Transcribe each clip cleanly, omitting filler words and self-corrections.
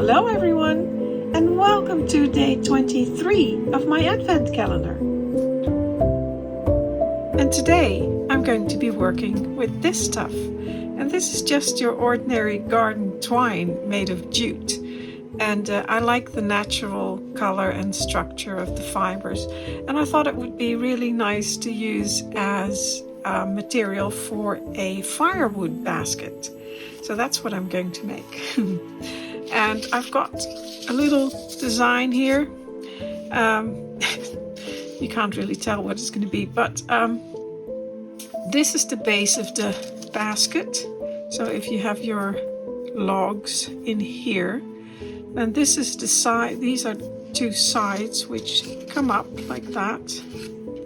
Hello everyone, and welcome to day 23 of my advent calendar. And today I'm going to be working with this stuff. And this is just your ordinary garden twine made of jute. And I like the natural color and structure of the fibers. And I thought it would be really nice to use as material for a firewood basket. So that's what I'm going to make. And I've got a little design here. You can't really tell what it's going to be, but this is the base of the basket. So if you have your logs in here, then this is the side. These are two sides which come up like that.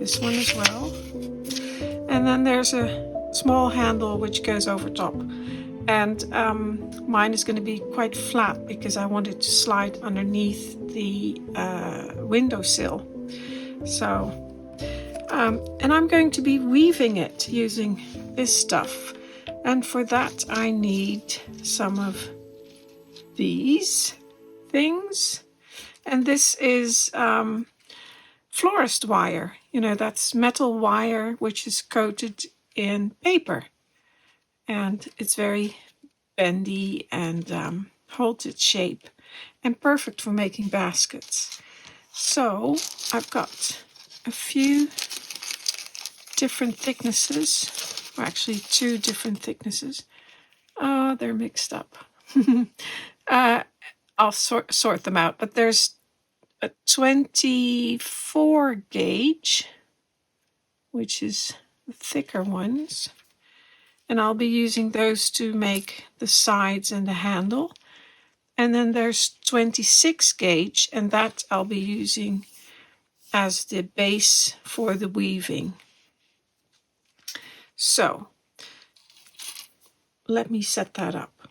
This one as well. And then there's a small handle which goes over top. And mine is going to be quite flat because I want it to slide underneath the windowsill. So, and I'm going to be weaving it using this stuff. And for that I need some of these things. And this is florist wire. You know, that's metal wire which is coated in paper. And it's very bendy and holds its shape and perfect for making baskets. So I've got a few different thicknesses, or actually two different thicknesses. Oh, they're mixed up. I'll sort them out, but there's a 24 gauge, which is the thicker ones. And I'll be using those to make the sides and the handle. And then there's 26 gauge, and that I'll be using as the base for the weaving. So, let me set that up.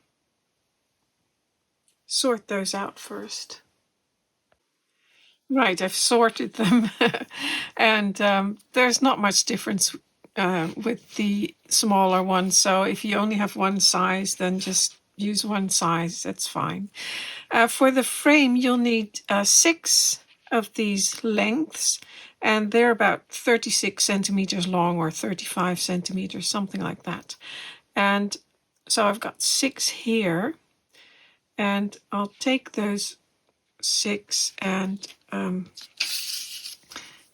Sort those out first. Right, I've sorted them. And there's not much difference with the smaller ones, so if you only have one size, then just use one size, that's fine. For the frame you'll need 6 of these lengths, and they're about 36 centimeters long or 35 centimeters, something like that. And so I've got 6 here, and I'll take those 6 and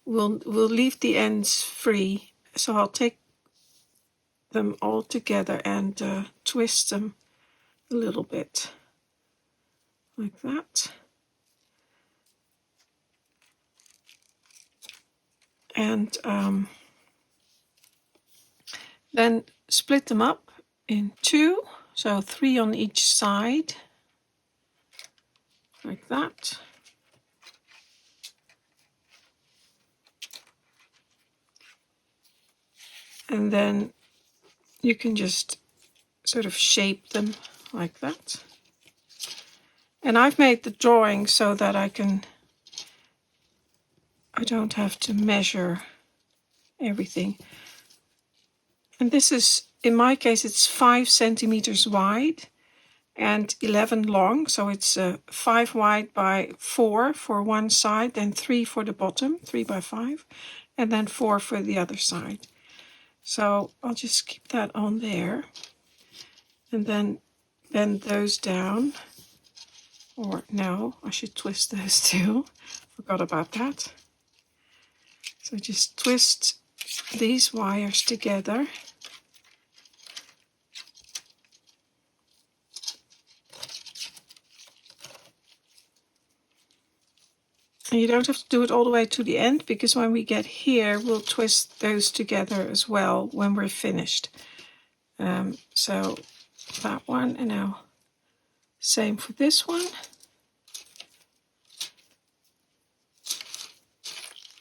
we'll leave the ends free. So I'll take them all together and twist them a little bit like that. And then split them up in 2, so 3 on each side, like that. And then you can just sort of shape them like that. And I've made the drawing so that I don't have to measure everything. And this is, in my case, it's 5 centimeters wide and 11 long. So it's 5 wide by 4 for one side, then 3 for the bottom, 3 by 5, and then 4 for the other side. So I'll just keep that on there and then bend those down. Or no, I should twist those too. Forgot about that. So just twist these wires together. And you don't have to do it all the way to the end, because when we get here, we'll twist those together as well when we're finished. So that one, and now same for this one.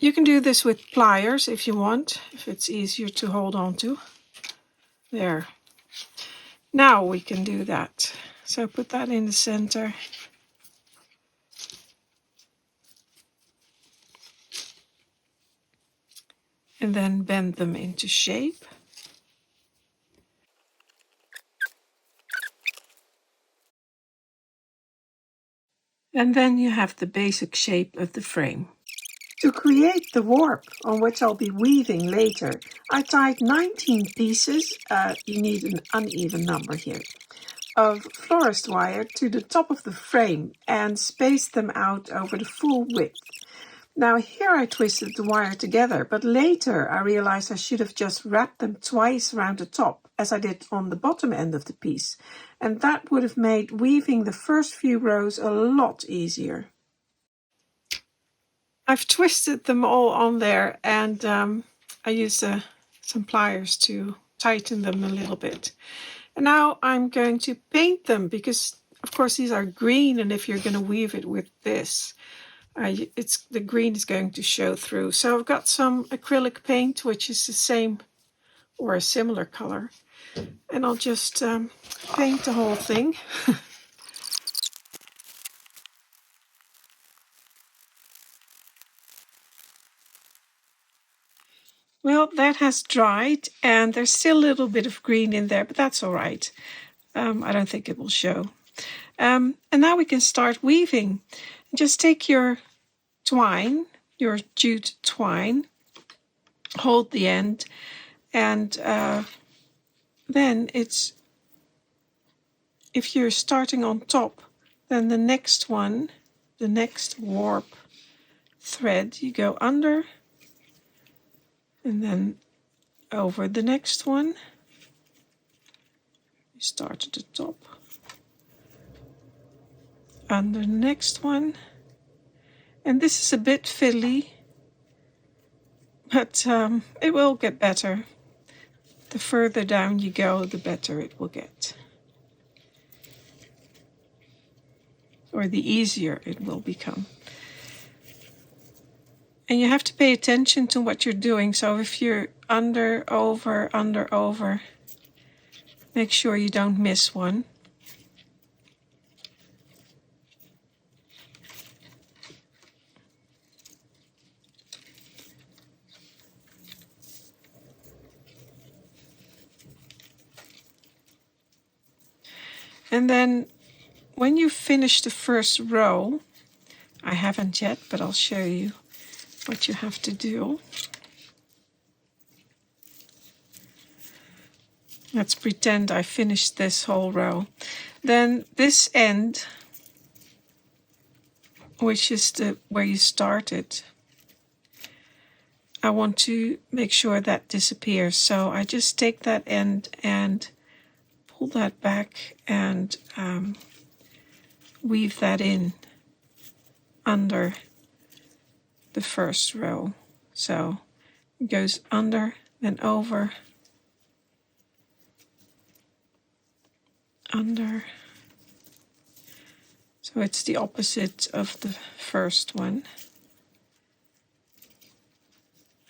You can do this with pliers if you want, if it's easier to hold on to. There. Now we can do that. So put that in the center. And then bend them into shape. And then you have the basic shape of the frame. To create the warp on which I'll be weaving later, I tied 19 pieces, you need an uneven number here, of florist wire to the top of the frame and spaced them out over the full width. Now here I twisted the wire together, but later I realized I should have just wrapped them twice around the top, as I did on the bottom end of the piece, and that would have made weaving the first few rows a lot easier. I've twisted them all on there, and I used some pliers to tighten them a little bit. And now I'm going to paint them because, of course, these are green, and if you're going to weave it with this, the green is going to show through. So I've got some acrylic paint, which is the same or a similar color, and I'll just paint the whole thing. Well, that has dried, and there's still a little bit of green in there, but that's all right. I don't think it will show. And now we can start weaving. Just take your twine, your jute twine, hold the end, and then it's, if you're starting on top, then the next one, the next warp thread, you go under, and then over the next one, you start at the top, under the next one, and this is a bit fiddly, but it will get better. The further down you go, the better it will get, or the easier it will become. And you have to pay attention to what you're doing. So if you're under, over, make sure you don't miss one. And then when you finish the first row, I haven't yet, but I'll show you what you have to do. Let's pretend I finished this whole row. Then this end, which is where you started, I want to make sure that disappears. So I just take that end and pull that back and weave that in under the first row. So it goes under, then over, under. So it's the opposite of the first one.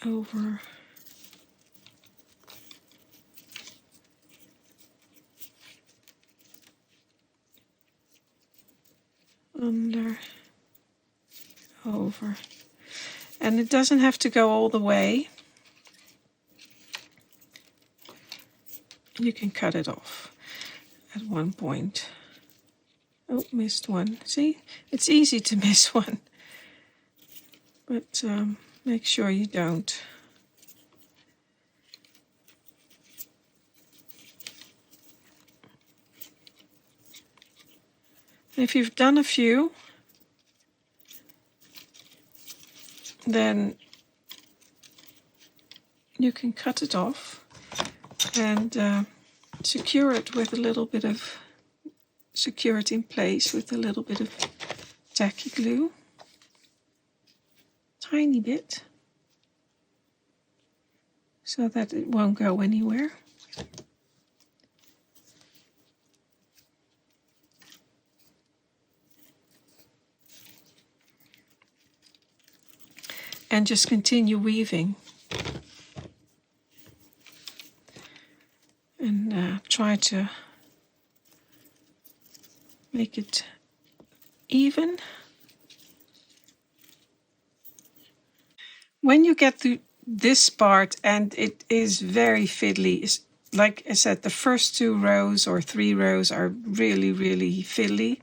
Over, under, over. And it doesn't have to go all the way. You can cut it off at one point. Oh, missed one. See, it's easy to miss one, but make sure you don't. If you've done a few, then you can cut it off and secure it with a little bit of, secure it in place with a little bit of tacky glue. Tiny bit, so that it won't go anywhere. And just continue weaving. And try to make it even. When you get to this part, and it is very fiddly, like I said, the first 2 rows or 3 rows are really, really fiddly.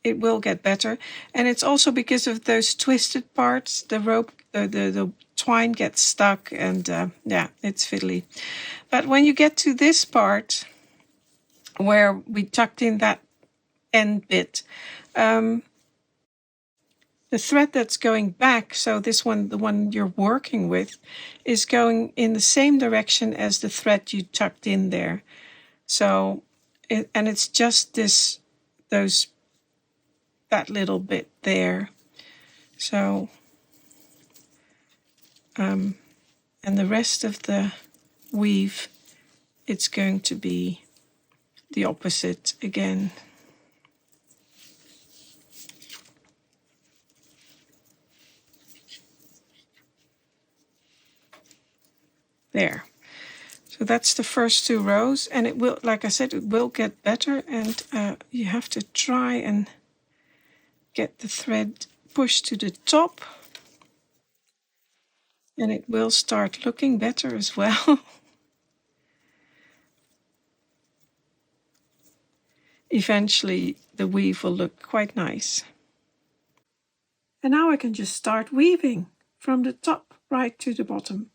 it will get better. And it's also because of those twisted parts, the rope, the twine gets stuck, and yeah, it's fiddly. But when you get to this part where we tucked in that end bit, the thread that's going back, so this one, the one you're working with, is going in the same direction as the thread you tucked in there. So, and it's just that little bit there. So, and the rest of the weave, it's going to be the opposite again. There. So that's the first 2 rows, and it will, like I said, it will get better, and you have to try and get the thread pushed to the top, and it will start looking better as well. Eventually the weave will look quite nice. And now I can just start weaving from the top right to the bottom.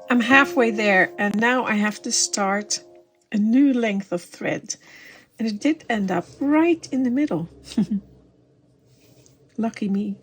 I'm halfway there, and now I have to start a new length of thread. And it did end up right in the middle. Lucky me.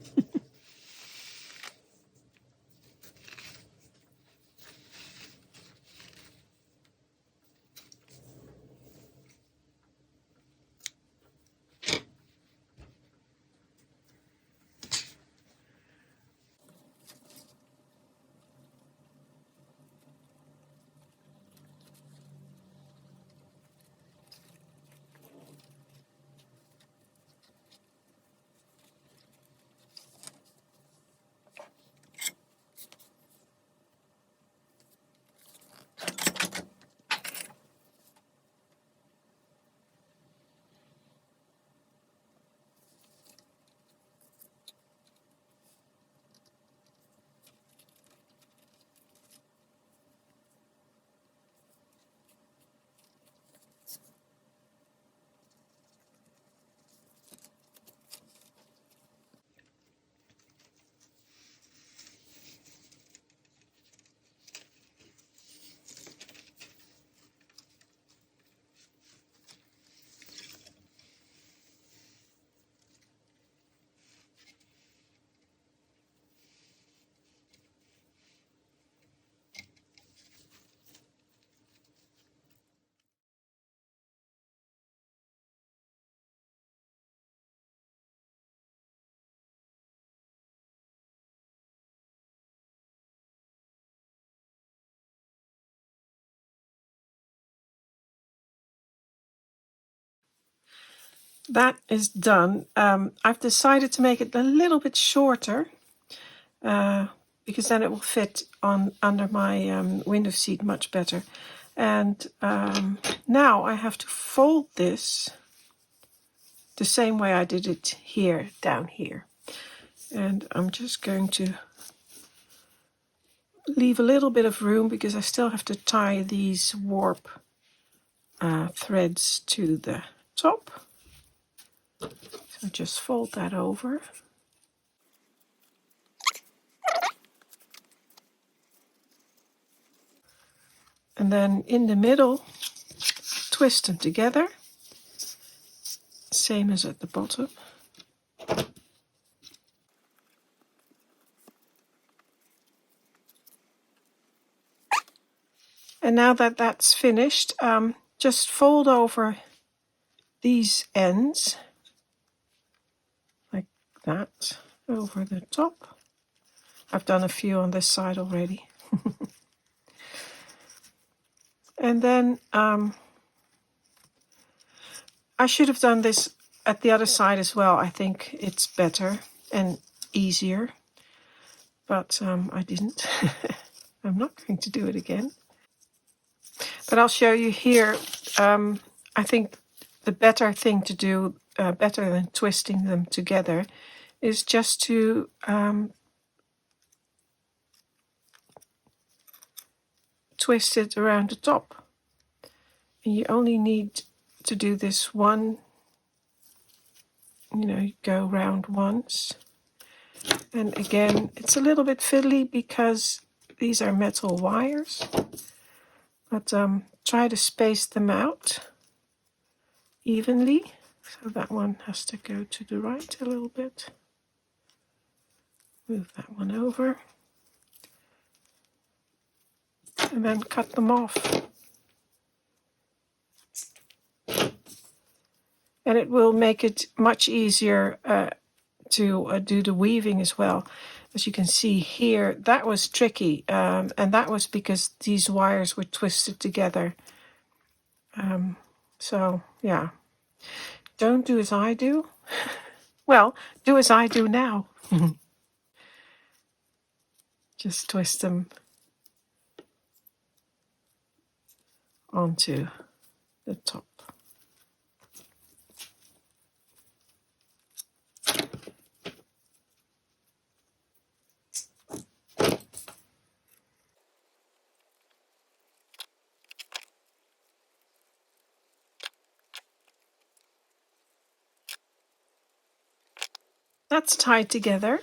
that is done. I've decided to make it a little bit shorter because then it will fit on under my window seat much better. And now I have to fold this the same way I did it here, down here. And I'm just going to leave a little bit of room because I still have to tie these warp threads to the top. So just fold that over. And then in the middle, twist them together. Same as at the bottom. And now that that's finished, just fold over these ends like that over the top. I've done a few on this side already. And then I should have done this at the other side as well. I think it's better and easier, but I didn't. I'm not going to do it again. But I'll show you here. I think the better thing to do, better than twisting them together, is just to twist it around the top. And you only need to do this one, you go round once. And again, it's a little bit fiddly because these are metal wires, but try to space them out evenly. So that one has to go to the right a little bit. Move that one over. And then cut them off. And it will make it much easier to do the weaving as well. As you can see here, that was tricky. And that was because these wires were twisted together. So, yeah. Don't do as I do. Well, do as I do now. Just twist them onto the top. That's tied together.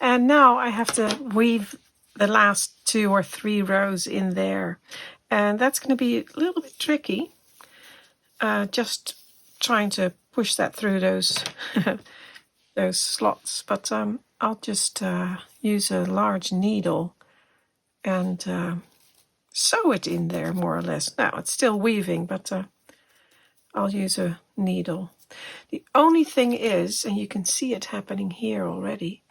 And now I have to weave the last 2 or 3 rows in there. And that's going to be a little bit tricky. Just trying to push that through those those slots. But I'll just use a large needle and sew it in there more or less. Now it's still weaving, but I'll use a needle. The only thing is, and you can see it happening here already,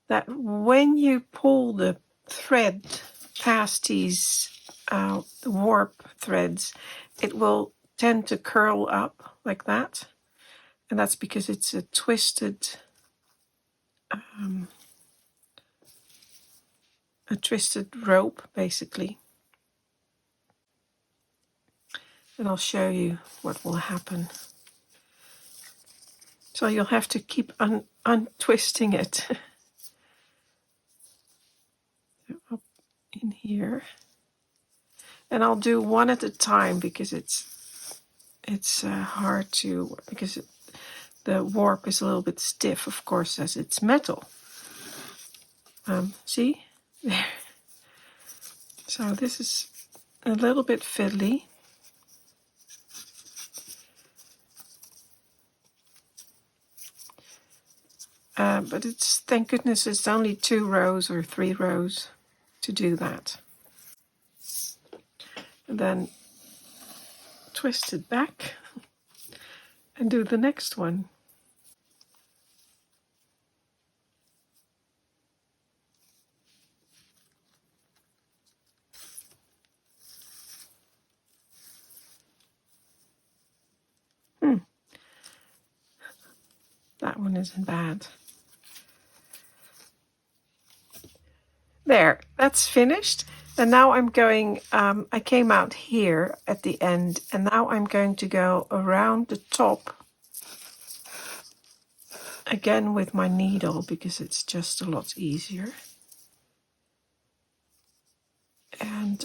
that when you pull the thread past these warp threads, it will tend to curl up like that. And that's because it's a twisted rope, basically. And I'll show you what will happen. So you'll have to keep untwisting it. Up in here. And I'll do one at a time because it's hard to, because the warp is a little bit stiff, of course, as it's metal. See? There. So this is a little bit fiddly. But it's, thank goodness, it's only 2 rows or 3 rows to do that. And then twist it back and do the next one. that one isn't bad. There, that's finished. And now I'm going, I came out here at the end, and now I'm going to go around the top again with my needle because it's just a lot easier. And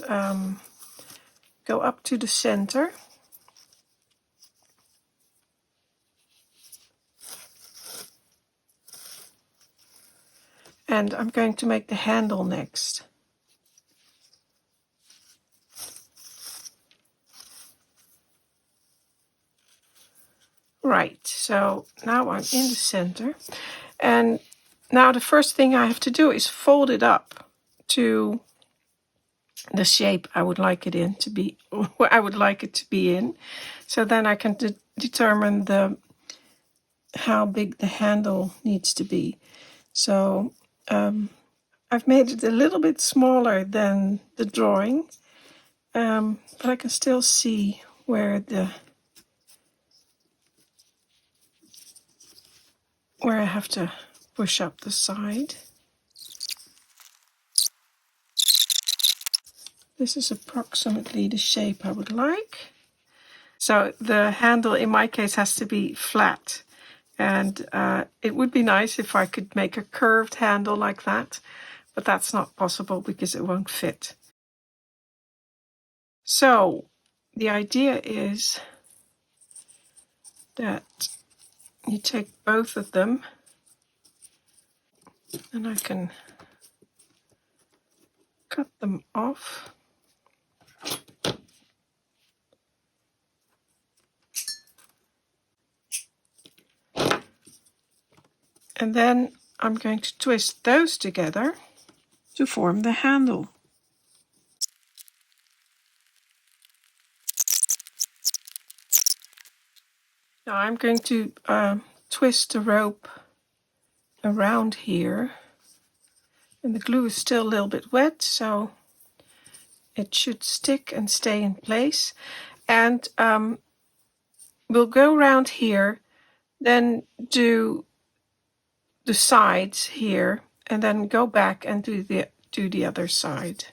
go up to the center. And I'm going to make the handle next. Right, so now I'm in the center. And now the first thing I have to do is fold it up to the shape I would like it in to be, where I would like it to be in. So then I can determine how big the handle needs to be. So I've made it a little bit smaller than the drawing, but I can still see where I have to push up the side. This is approximately the shape I would like. So the handle in my case has to be flat. And it would be nice if I could make a curved handle like that, but that's not possible because it won't fit. So the idea is that you take both of them, and I can cut them off. And then I'm going to twist those together to form the handle. Now I'm going to twist the rope around here, and the glue is still a little bit wet, so it should stick and stay in place. And we'll go around here, then do the sides here, and then go back and do the other side.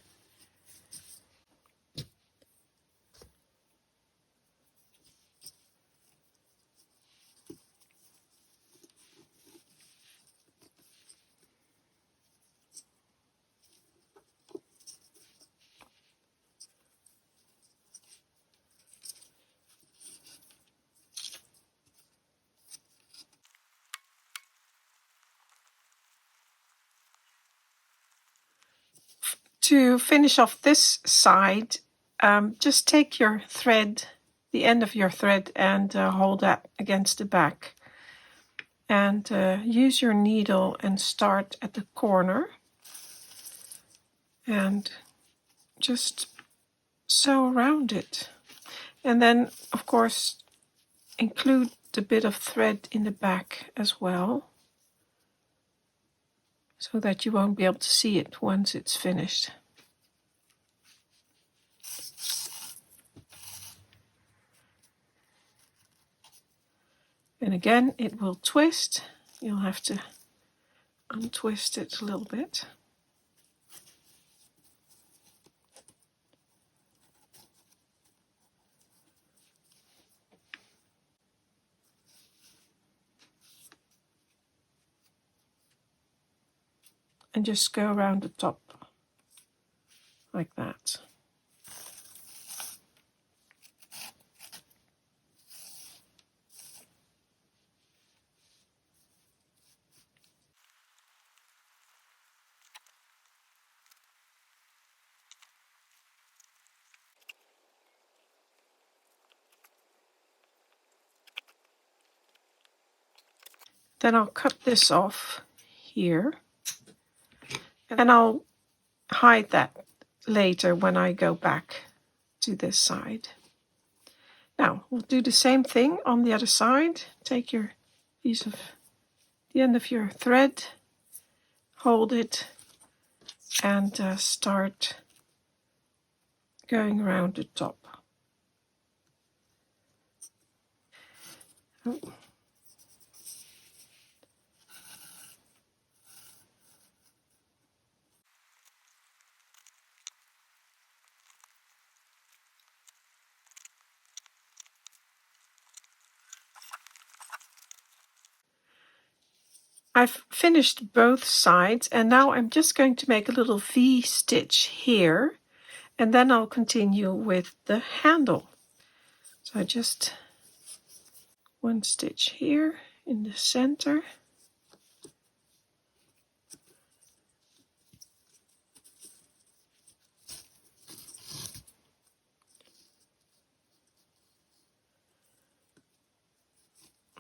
To finish off this side, just take your thread, the end of your thread, and hold that against the back. And use your needle and start at the corner. And just sew around it. And then, of course, include the bit of thread in the back as well, so that you won't be able to see it once it's finished. And again, it will twist. You'll have to untwist it a little bit. And just go around the top like that. Then I'll cut this off here, and I'll hide that later when I go back to this side. Now we'll do the same thing on the other side. Take your piece of the end of your thread, hold it, and start going around the top. I've finished both sides, and now I'm just going to make a little V stitch here, and then I'll continue with the handle. So I just one stitch here in the center.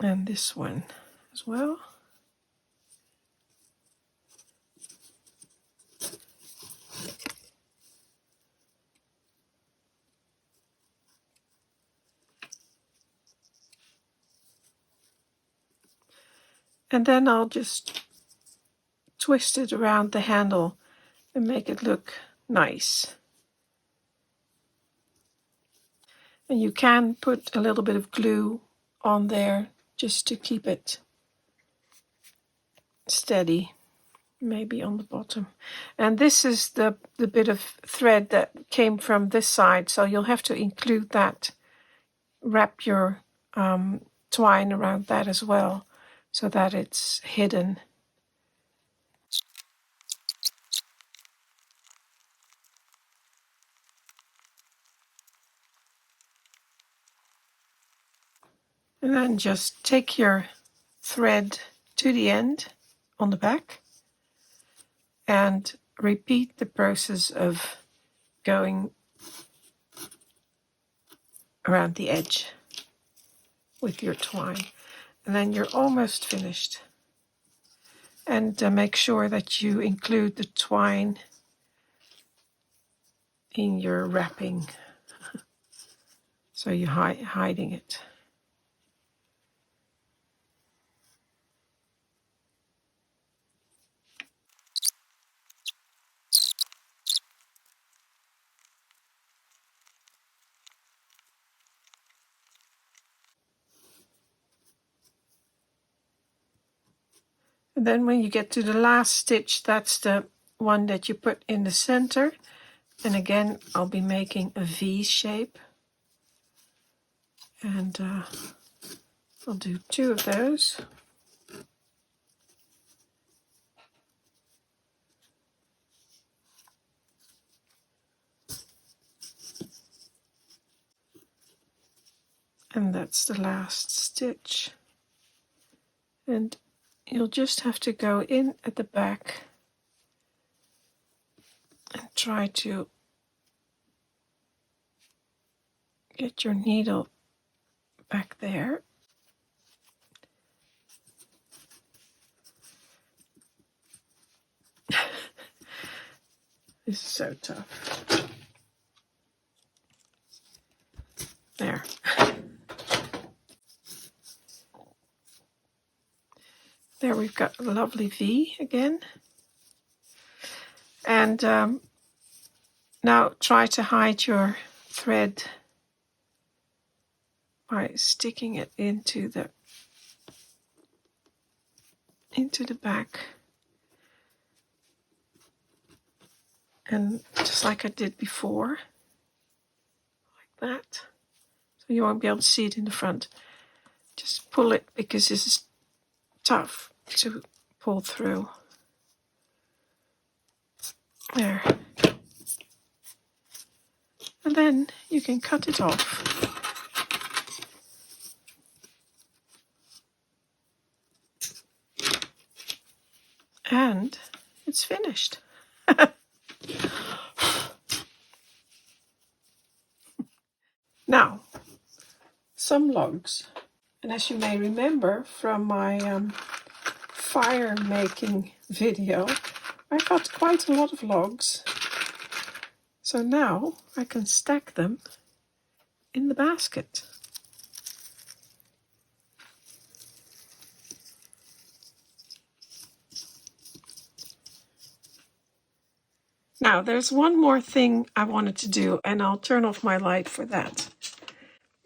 And this one as well. And then I'll just twist it around the handle and make it look nice. And you can put a little bit of glue on there just to keep it steady, maybe on the bottom. And this is the bit of thread that came from this side, so you'll have to include that. Wrap your twine around that as well, so that it's hidden. And then just take your thread to the end on the back and repeat the process of going around the edge with your twine. And then you're almost finished. And make sure that you include the twine in your wrapping, so you're hiding it. And then when you get to the last stitch, that's the one that you put in the center. And again, I'll be making a V shape. And I'll do 2 of those. And that's the last stitch. And you'll just have to go in at the back and try to get your needle back there. This is so tough. There. There we've got a lovely V again. And now try to hide your thread by sticking it into the back. And just like I did before, like that. So you won't be able to see it in the front. Just pull it, because this is tough to pull through. There. And then you can cut it off. And it's finished. Now, some logs. And as you may remember from my fire making video, I got quite a lot of logs. So now I can stack them in the basket. Now there's one more thing I wanted to do, and I'll turn off my light for that.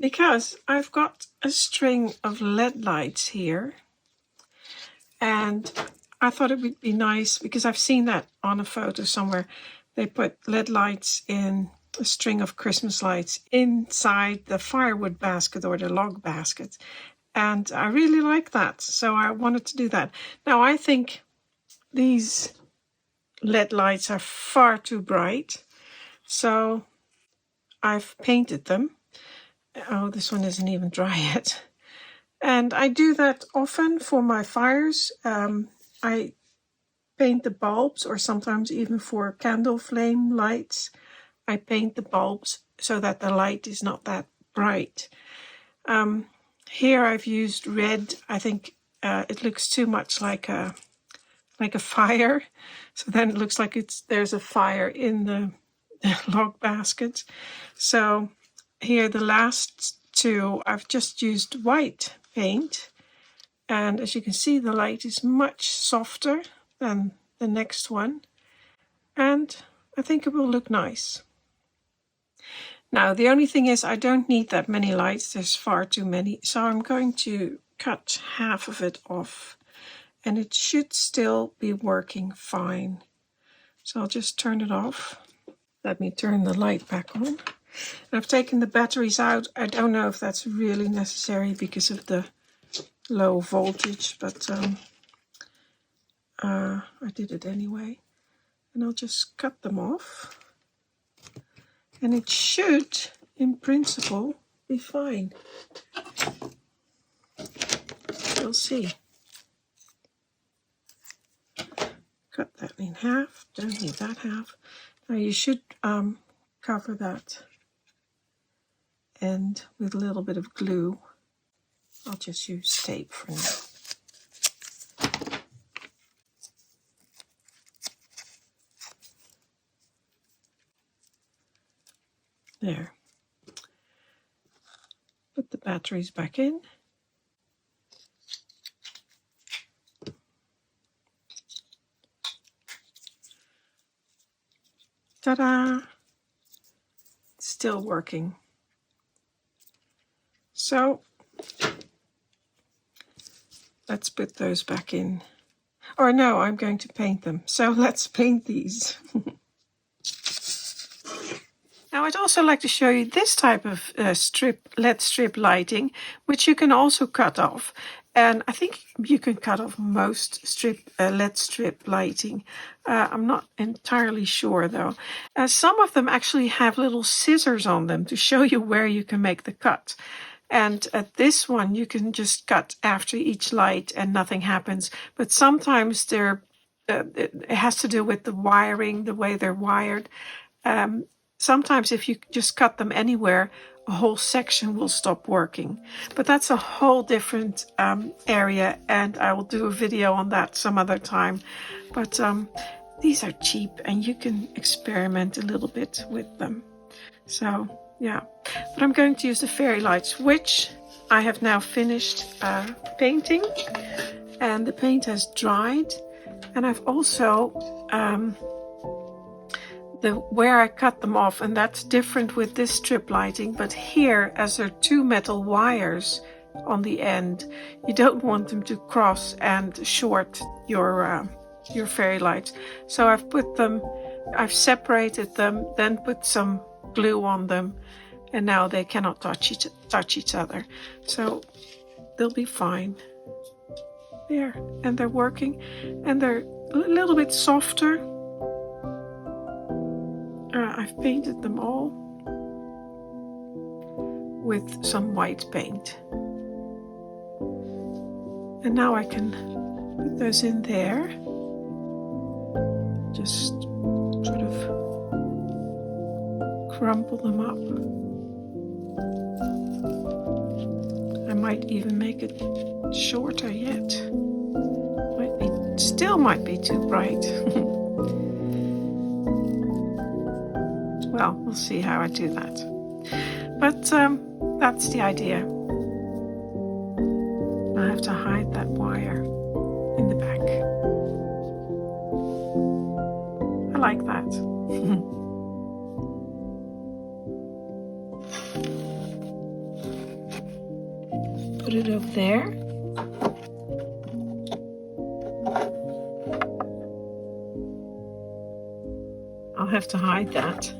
Because I've got a string of LED lights here, and I thought it would be nice, because I've seen that on a photo somewhere. They put LED lights in a string of Christmas lights inside the firewood basket or the log basket. And I really like that, so I wanted to do that. Now I think these LED lights are far too bright, so I've painted them. Oh, this one isn't even dry yet. And I do that often for my fires. I paint the bulbs, or sometimes even for candle flame lights, I paint the bulbs so that the light is not that bright. Here I've used red. I think it looks too much like a fire, so then it looks like there's a fire in the log basket. So here the last two I've just used white paint, and as you can see the light is much softer than the next one, and I think it will look nice. Now the only thing is I don't need that many lights, there's far too many, so I'm going to cut half of it off, and it should still be working fine. So I'll just turn it off. Let me turn the light back on. I've taken the batteries out. I don't know if that's really necessary because of the low voltage, but I did it anyway. And I'll just cut them off. And it should, in principle, be fine. We'll see. Cut that in half. Don't need that half. Now you should cover that end with a little bit of glue. I'll just use tape for now. There. Put the batteries back in. Ta-da! Still working. So let's put those back in. Or no, I'm going to paint them. So let's paint these. Now I'd also like to show you this type of LED strip lighting, which you can also cut off. And I think you can cut off most LED strip lighting. I'm not entirely sure though. Some of them actually have little scissors on them to show you where you can make the cut. And at this one you can just cut after each light and nothing happens. But sometimes it has to do with the wiring, the way they're wired. Sometimes if you just cut them anywhere, a whole section will stop working. But that's a whole different area, and I will do a video on that some other time. But these are cheap, and you can experiment a little bit with them. So, yeah. But I'm going to use the fairy lights, which I have now finished painting. And the paint has dried. And I've also... where I cut them off, and that's different with this strip lighting, but here, as there are two metal wires on the end, you don't want them to cross and short your fairy lights. So I've separated them, then put some glue on them, and now they cannot touch each other. So they'll be fine. There, and they're working, and they're a little bit softer. I've painted them all with some white paint. And now I can put those in there. Just sort of crumple them up. I might even make it shorter yet. Still might be too bright. Well, we'll see how I do that. But that's the idea. I have to hide that wire in the back. I like that. Put it up there. I'll have to hide that.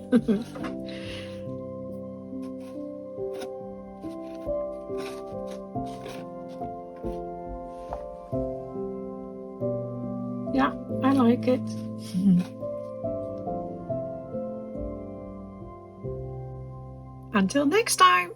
like it? Until next time.